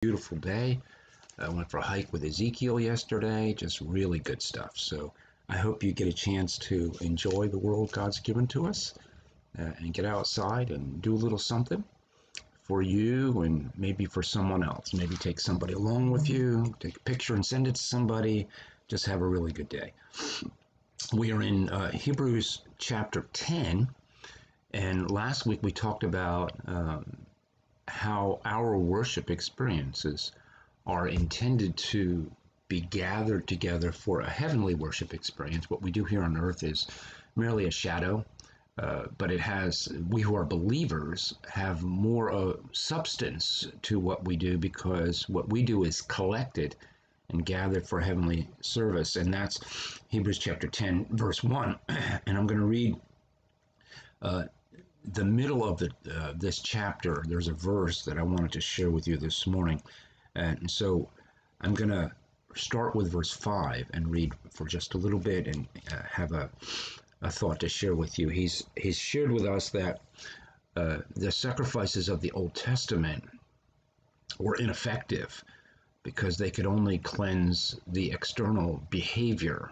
Beautiful day. I went for a hike with Ezekiel yesterday. Just really good stuff. So I hope you get a chance to enjoy the world God's given to us and get outside and do a little something for you and maybe for someone else. Maybe take somebody along with you, take a picture and send it to somebody. Just have a really good day. We are in Hebrews chapter 10, and last week we talked about how our worship experiences are intended to be gathered together for a heavenly worship experience. What we do here on earth is merely a shadow, but we who are believers have more substance to what we do, because what we do is collected and gathered for heavenly service. And that's Hebrews chapter 10, verse 1. And I'm going to read the middle of this chapter. There's a verse that I wanted to share with you this morning. And so I'm going to start with verse 5 and read for just a little bit and have a thought to share with you. He's shared with us that the sacrifices of the Old Testament were ineffective because they could only cleanse the external behavior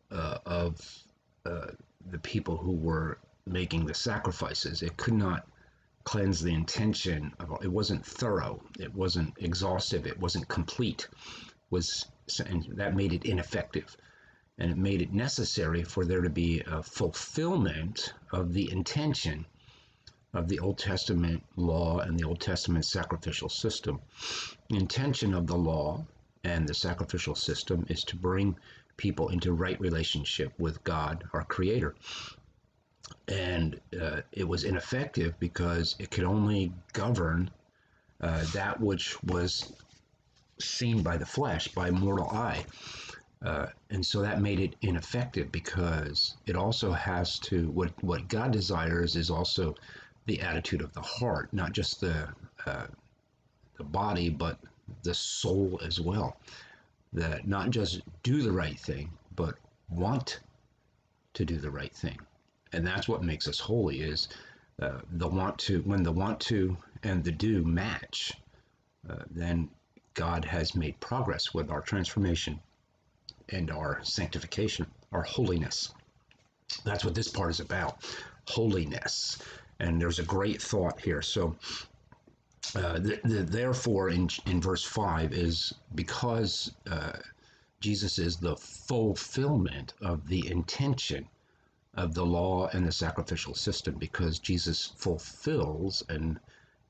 of the people who were making the sacrifices. It could not cleanse the intention of it. Wasn't thorough, it wasn't exhaustive, it wasn't complete, and that made it ineffective, and it made it necessary for there to be a fulfillment of the intention of the Old Testament law and the Old Testament sacrificial system. The intention of the law and the sacrificial system is to bring people into right relationship with God, our Creator. And it was ineffective because it could only govern that which was seen by the flesh, by mortal eye. And so that made it ineffective, because it also has to, what God desires is also the attitude of the heart, not just the body, but the soul as well. That not just do the right thing, but want to do the right thing. And that's what makes us holy, is the want to. When the want to and the do match, then God has made progress with our transformation and our sanctification, our holiness. That's what this part is about, holiness. And there's a great thought here. So therefore in verse 5 is because Jesus is the fulfillment of the intention of the law and the sacrificial system, because Jesus fulfills and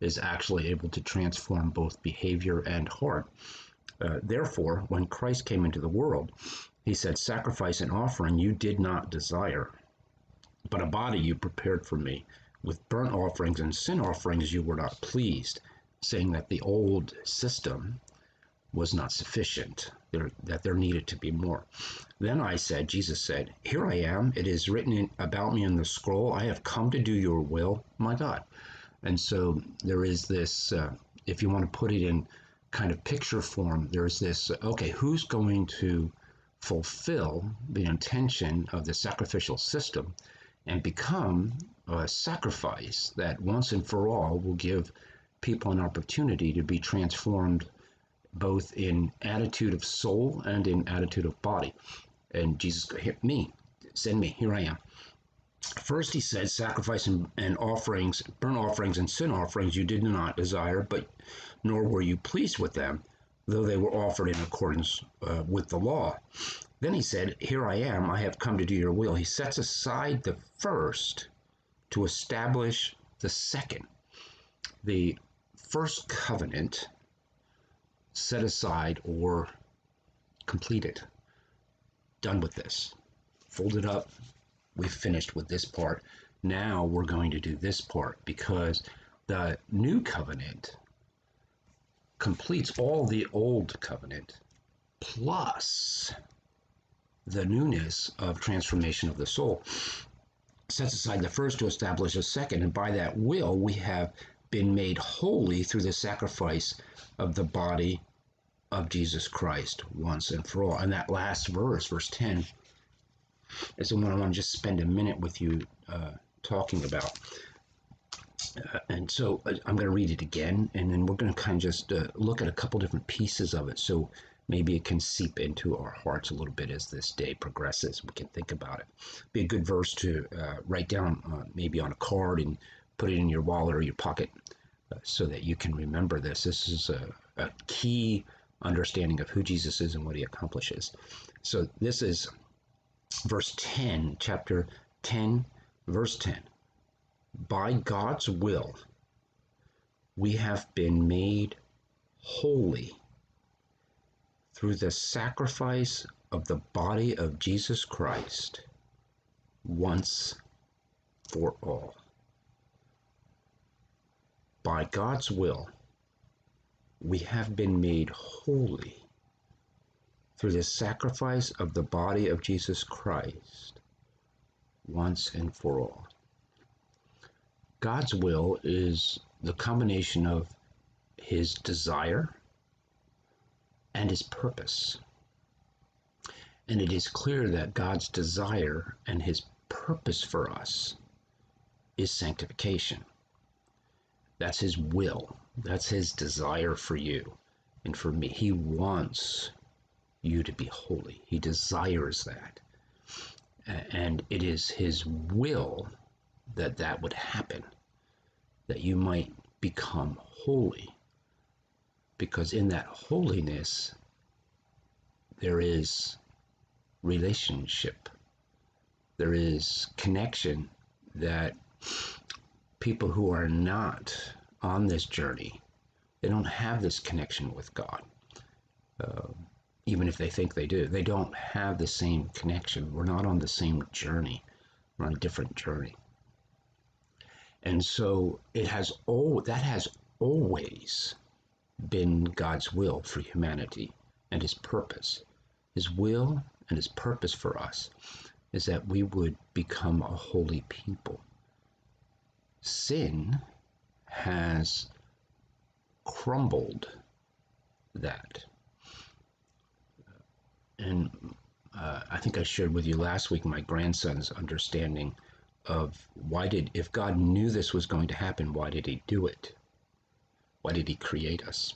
is actually able to transform both behavior and heart. Therefore, when Christ came into the world, he said, "Sacrifice and offering you did not desire, but a body you prepared for me. With burnt offerings and sin offerings you were not pleased," saying that the old system was not sufficient, that there needed to be more. "Then I said," Jesus said, "Here I am. It is written about me in the scroll. I have come to do your will, my God." And so there is this, if you want to put it in kind of picture form, there's this, okay, who's going to fulfill the intention of the sacrificial system and become a sacrifice that once and for all will give people an opportunity to be transformed, both in attitude of soul and in attitude of body. And Jesus, me, send me, here I am. First he said, "Sacrifice and offerings, burnt offerings and sin offerings you did not desire, but nor were you pleased with them, though they were offered in accordance with the law." Then he said, "Here I am, I have come to do your will." He sets aside the first to establish the second. The first covenant set aside or completed. Done with this. Folded up. We've finished with this part. Now we're going to do this part, because the new covenant completes all the old covenant, plus the newness of transformation of the soul. Sets aside the first to establish a second, and by that will we have been made holy through the sacrifice of the body of Jesus Christ once and for all. And that last verse, verse 10, is the one I want to just spend a minute with you talking about. And so I'm going to read it again, and then we're going to kind of just look at a couple different pieces of it, so maybe it can seep into our hearts a little bit as this day progresses. We can think about it. Be a good verse to write down maybe on a card and put it in your wallet or your pocket so that you can remember this. This is a key understanding of who Jesus is and what he accomplishes. So this is verse 10, chapter 10, verse 10. By God's will, we have been made holy through the sacrifice of the body of Jesus Christ once for all. By God's will, we have been made holy through the sacrifice of the body of Jesus Christ once and for all. God's will is the combination of his desire and his purpose. And it is clear that God's desire and his purpose for us is sanctification. That's his will. That's his desire for you and for me. He wants you to be holy. He desires that. And it is his will that that would happen, that you might become holy. Because in that holiness, there is relationship. There is connection that people who are not on this journey, they don't have this connection with God. Even if they think they do, they don't have the same connection. We're not on the same journey. We're on a different journey. And so that has always been God's will for humanity and his purpose. His will and his purpose for us is that we would become a holy people. Sin has crumbled that. And I think I shared with you last week my grandson's understanding of if God knew this was going to happen, why did he do it? Why did he create us?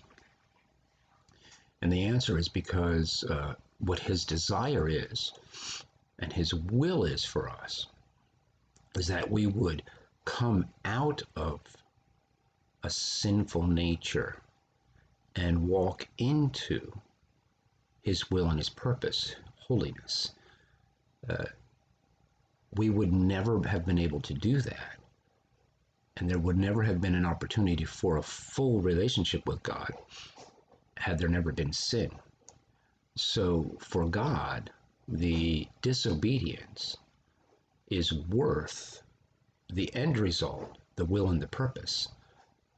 And the answer is because what his desire is and his will is for us is that we would come out of a sinful nature and walk into his will and his purpose, holiness. We would never have been able to do that. And there would never have been an opportunity for a full relationship with God had there never been sin. So for God, the disobedience is worth the end result, the will and the purpose,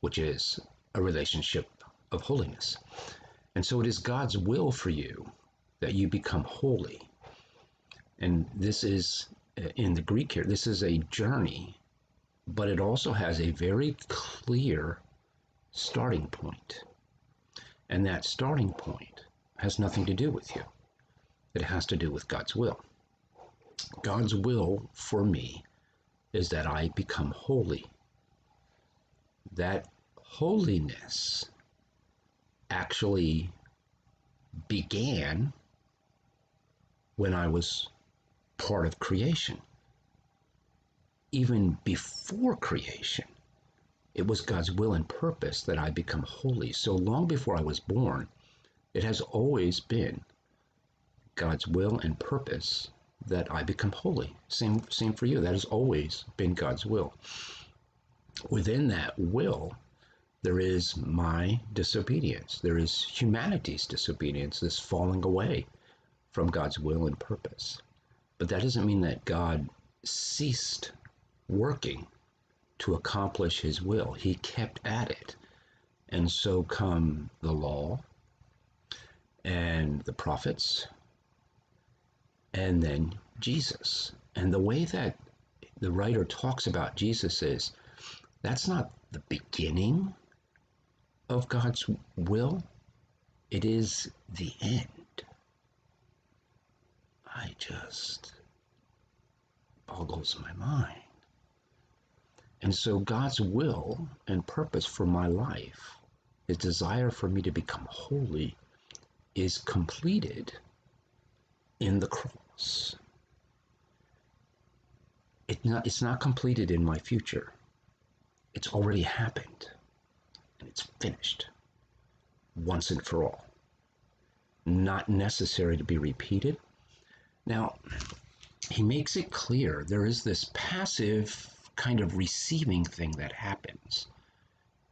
which is a relationship of holiness. And so it is God's will for you that you become holy. And this is, in the Greek here, this is a journey, but it also has a very clear starting point. And that starting point has nothing to do with you. It has to do with God's will. God's will for me is that I become holy. That holiness actually began when I was part of creation. Even before creation, it was God's will and purpose that I become holy. So long before I was born, it has always been God's will and purpose that I become holy. Same for you. That has always been God's will. Within that will, there is my disobedience. There is humanity's disobedience, this falling away from God's will and purpose. But that doesn't mean that God ceased working to accomplish his will. He kept at it. And so come the law and the prophets and then Jesus. And the way that the writer talks about Jesus is, that's not the beginning of God's will. It is the end. It just boggles my mind. And so God's will and purpose for my life, his desire for me to become holy, is completed in the cross. It's not completed in my future. It's already happened, and it's finished once and for all. Not necessary to be repeated. Now, he makes it clear there is this passive kind of receiving thing that happens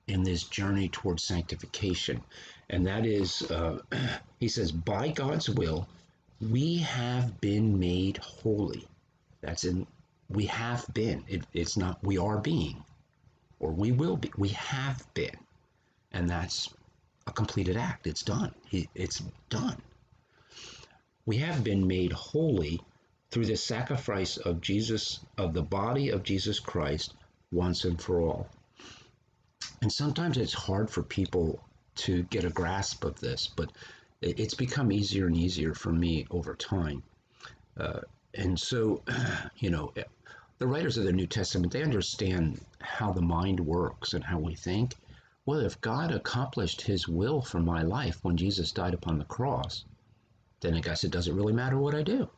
in this journey towards sanctification. And that is, he says, by God's will, we have been made holy. That's in, we have been. It's not we are being, or we will be. We have been. And that's a completed act. It's done. It's done. We have been made holy through the sacrifice of Jesus, of the body of Jesus Christ, once and for all. And sometimes it's hard for people to get a grasp of this, but it's become easier and easier for me over time. And so, you know, the writers of the New Testament, they understand how the mind works and how we think. Well, if God accomplished his will for my life when Jesus died upon the cross, then I guess it doesn't really matter what I do.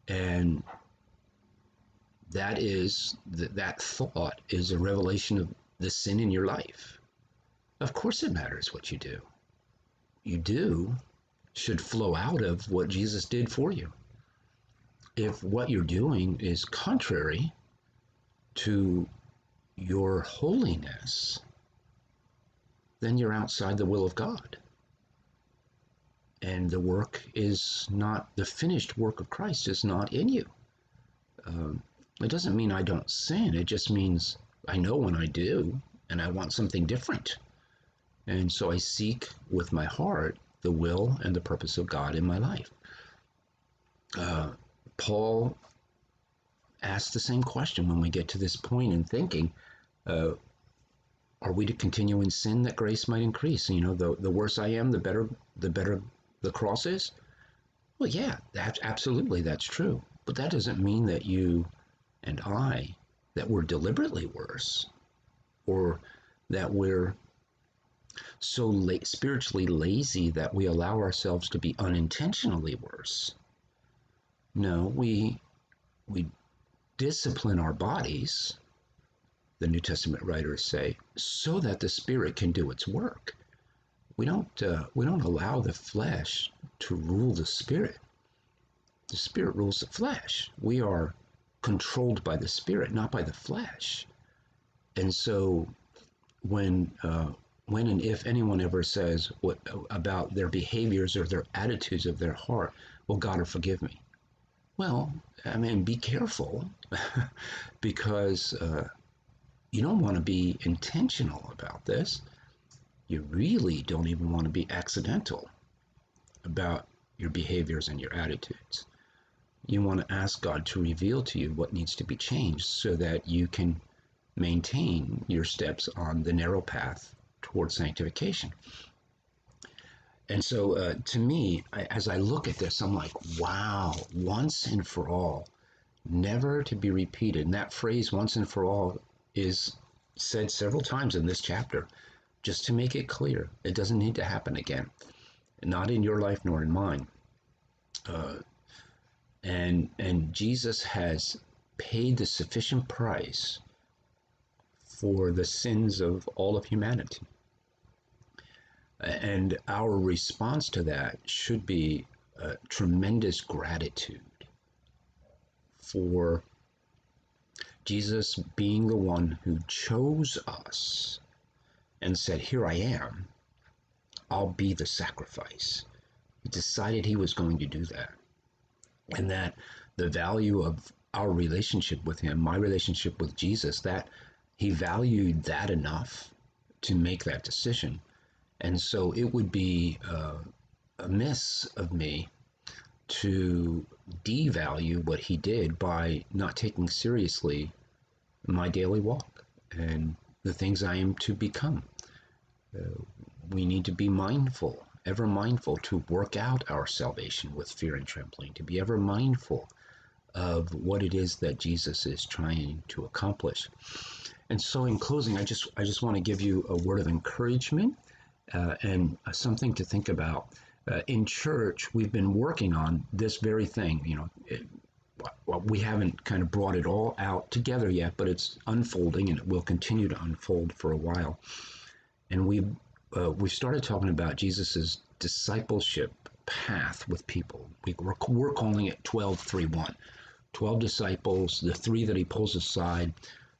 And that is, that thought is a revelation of the sin in your life. Of course it matters what you do. You do should flow out of what Jesus did for you. If what you're doing is contrary to your holiness, then you're outside the will of God. And the work is not, the finished work of Christ is not in you. It doesn't mean I don't sin. It just means I know when I do, and I want something different. And so I seek with my heart the will and the purpose of God in my life. Paul asks the same question when we get to this point in thinking, are we to continue in sin that grace might increase? You know, the worse I am, the better the cross is? Well, yeah, absolutely, that's true. But that doesn't mean that you and I, that we're deliberately worse, or that we're so spiritually lazy that we allow ourselves to be unintentionally worse. No, we discipline our bodies, the New Testament writers say, so that the Spirit can do its work. We don't allow the flesh to rule the Spirit. The Spirit rules the flesh. We are controlled by the Spirit, not by the flesh. And so when and if anyone ever says what about their behaviors or their attitudes of their heart, well, God will forgive me. Well, I mean, be careful because you don't want to be intentional about this. You really don't even want to be accidental about your behaviors and your attitudes. You want to ask God to reveal to you what needs to be changed so that you can maintain your steps on the narrow path towards sanctification. And so to me, as I look at this, I'm like, wow, once and for all, never to be repeated. And that phrase, once and for all, is said several times in this chapter, just to make it clear. It doesn't need to happen again, not in your life nor in mine. And Jesus has paid the sufficient price for the sins of all of humanity. And our response to that should be tremendous gratitude for Jesus being the one who chose us and said, here I am, I'll be the sacrifice. He decided he was going to do that. And that the value of our relationship with him, my relationship with Jesus, that he valued that enough to make that decision. And so it would be amiss of me to devalue what he did by not taking seriously my daily walk and the things I am to become. We need to be mindful, ever mindful, to work out our salvation with fear and trembling, to be ever mindful of what it is that Jesus is trying to accomplish. And so in closing, I just want to give you a word of encouragement and something to think about. In church, we've been working on this very thing. Well, we haven't kind of brought it all out together yet, but it's unfolding and it will continue to unfold for a while. And we started talking about Jesus's discipleship path with people. We're calling it 12-3-1. 12 disciples, the 3 that he pulls aside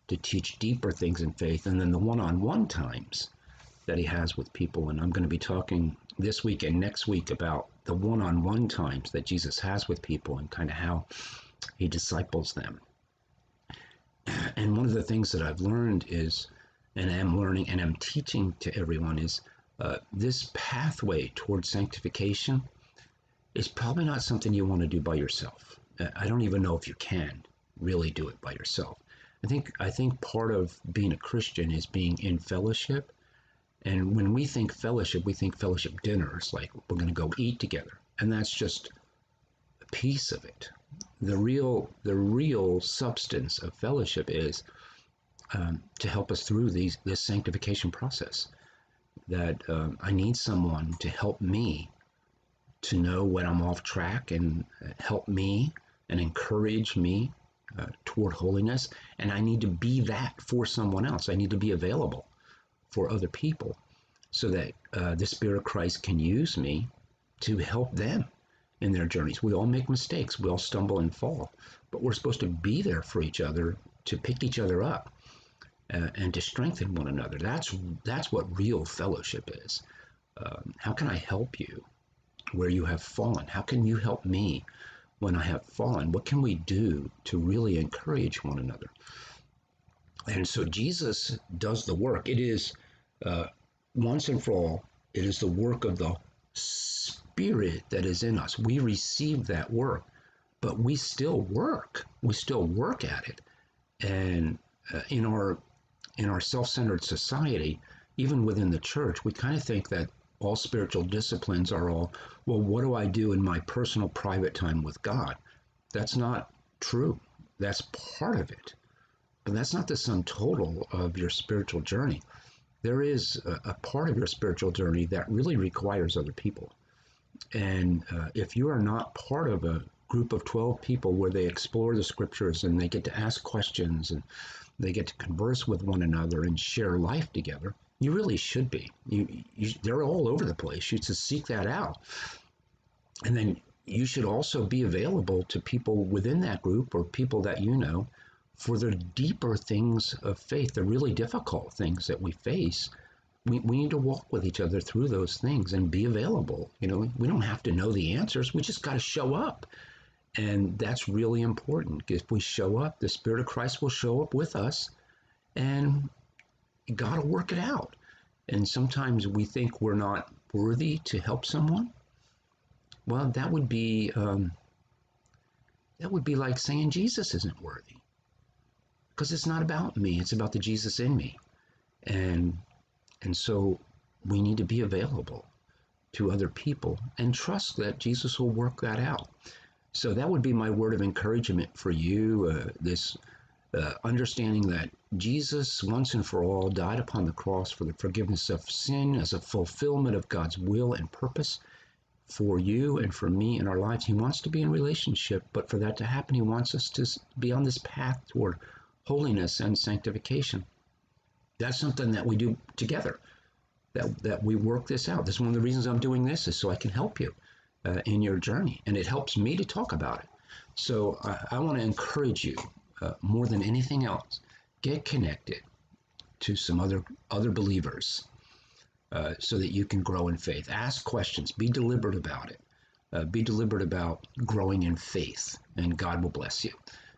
to teach deeper things in faith, and then the one-on-one times that he has with people. And I'm going to be talking this week and next week about the one-on-one times that Jesus has with people and kind of how he disciples them. And one of the things that I've learned is, and am learning and am teaching to everyone, is this pathway towards sanctification is probably not something you want to do by yourself. I don't even know if you can really do it by yourself. I think part of being a Christian is being in fellowship. And when we think fellowship dinners, like we're going to go eat together. And that's just a piece of it. The real substance of fellowship is to help us through this sanctification process. That I need someone to help me to know when I'm off track and help me and encourage me toward holiness. And I need to be that for someone else. I need to be available for other people so that the Spirit of Christ can use me to help them in their journeys. We all make mistakes. We all stumble and fall. But we're supposed to be there for each other, to pick each other up and to strengthen one another. That's what real fellowship is. How can I help you where you have fallen? How can you help me when I have fallen? What can we do to really encourage one another? And so Jesus does the work. It is once and for all, it is the work of the Spirit that is in us. We receive that work, but we still work. We still work at it. And in our self-centered society, even within the church, we kind of think that all spiritual disciplines are all, well, what do I do in my personal private time with God? That's not true. That's part of it. But that's not the sum total of your spiritual journey. There is a part of your spiritual journey that really requires other people. And if you are not part of a group of 12 people where they explore the scriptures and they get to ask questions and they get to converse with one another and share life together, you really should be. They're all over the place. You should seek that out. And then you should also be available to people within that group or people that you know for the deeper things of faith, the really difficult things that we face. We need to walk with each other through those things and be available. We don't have to know the answers. We just got to show up. And that's really important. If we show up, the Spirit of Christ will show up with us and God will work it out. And sometimes we think we're not worthy to help someone. Well, that would be like saying Jesus isn't worthy. Because it's not about me, it's about the Jesus in me. And so we need to be available to other people and trust that Jesus will work that out. So that would be my word of encouragement for you, this understanding that Jesus once and for all died upon the cross for the forgiveness of sin as a fulfillment of God's will and purpose for you and for me in our lives. He wants to be in relationship, but for that to happen, he wants us to be on this path toward holiness and sanctification. That's something that we do together, that we work this out. This is one of the reasons I'm doing this, is so I can help you in your journey, and it helps me to talk about it. So I want to encourage you more than anything else, get connected to some other believers so that you can grow in faith. Ask questions, be deliberate about it. Be deliberate about growing in faith, and God will bless you.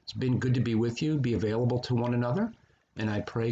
It's been good to be with you. Be available to one another, and I pray